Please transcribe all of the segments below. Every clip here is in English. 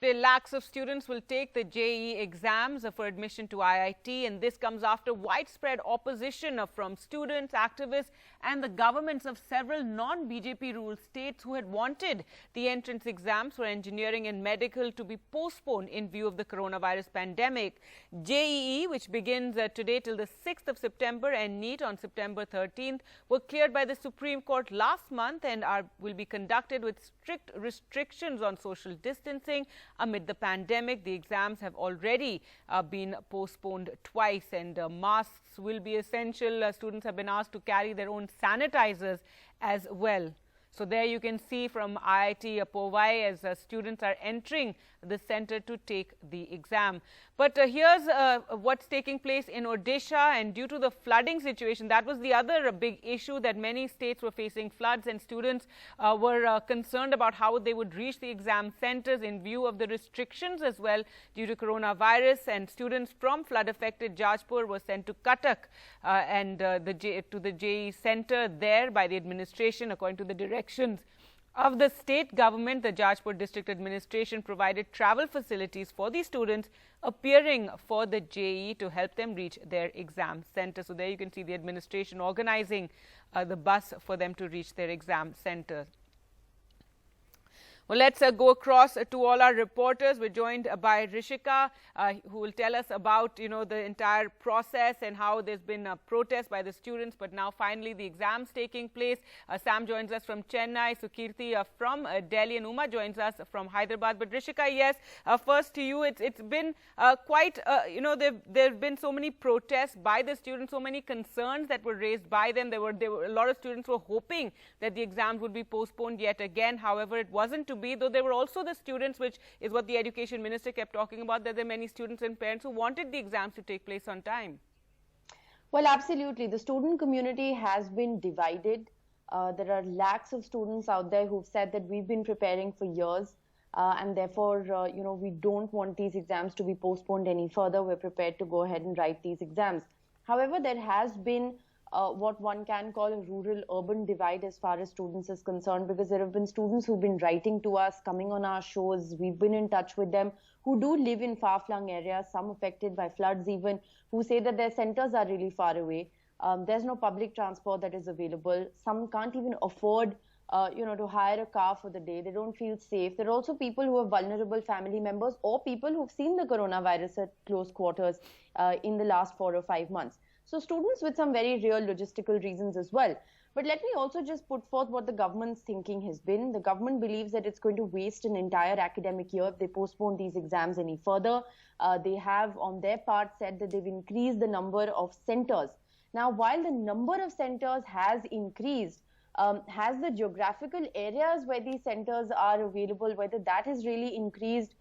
today, lakhs of students will take the JEE exams for admission to IIT, and this comes after widespread opposition from students, activists and the governments of several non-BJP ruled states who had wanted the entrance exams for engineering and medical to be postponed in view of the coronavirus pandemic. JEE, which begins today till the 6th of September, and NEET on September 13th, were cleared by the Supreme Court last month and will be conducted with strict restrictions on social distancing. Amid the pandemic, the exams have already been postponed twice, and masks will be essential. Students have been asked to carry their own sanitizers as well. So there you can see from IIT Powai as students are entering the center to take the exam. But here's what's taking place in Odisha, and due to the flooding situation, that was the other big issue, that many states were facing floods, and students were concerned about how they would reach the exam centers in view of the restrictions as well due to coronavirus. And students from flood-affected Jajpur were sent to Cuttack to the JEE center there by the administration, according to the directions of the state government. The Jajpur district administration provided travel facilities for the students appearing for the JEE to help them reach their exam center. So there you can see the administration organizing the bus for them to reach their exam center. Well, let's go across to all our reporters. We're joined by Rishika, who will tell us about, the entire process and how there's been a protest by the students, but now finally the exams taking place. Sam joins us from Chennai, Sukirti from Delhi, and Uma joins us from Hyderabad. But Rishika, yes, first to you, it's been quite, there have been so many protests by the students, so many concerns that were raised by them. There were a lot of students were hoping that the exams would be postponed yet again. However, it wasn't to be, though there were also the students, which is what the education minister kept talking about, that there are many students and parents who wanted the exams to take place on time. Well, absolutely. The student community has been divided. There are lakhs of students out there who've said that we've been preparing for years and therefore, we don't want these exams to be postponed any further. We're prepared to go ahead and write these exams. However, there has been what one can call a rural-urban divide as far as students is concerned, because there have been students who've been writing to us, coming on our shows. We've been in touch with them, who do live in far-flung areas, some affected by floods even, who say that their centers are really far away. There's no public transport that is available. Some can't even afford to hire a car for the day. They don't feel safe. There are also people who have vulnerable family members or people who've seen the coronavirus at close quarters in the last 4 or 5 months. So students with some very real logistical reasons as well. But let me also just put forth what the government's thinking has been. The government believes that it's going to waste an entire academic year if they postpone these exams any further. They have on their part said that they've increased the number of centers. Now, while the number of centers has increased, has the geographical areas where these centers are available, whether that has really increased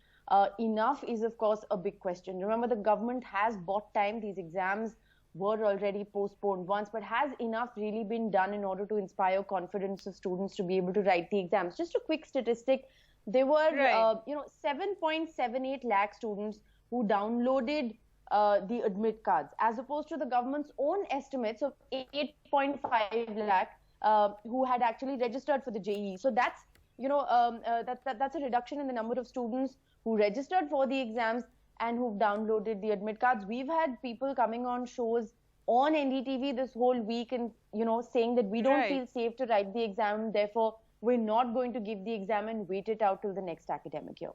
enough is of course a big question. Remember, the government has bought time. These exams were already postponed once, but has enough really been done in order to inspire confidence of students to be able to write the exams? Just a quick statistic, there were 7.78 lakh students who downloaded the admit cards, as opposed to the government's own estimates of 8.5 lakh who had actually registered for the JEE. So that's that's a reduction in the number of students who registered for the exams and who've downloaded the admit cards. We've had people coming on shows on NDTV this whole week and, saying that we don't feel safe to write the exam, therefore we're not going to give the exam and wait it out till the next academic year.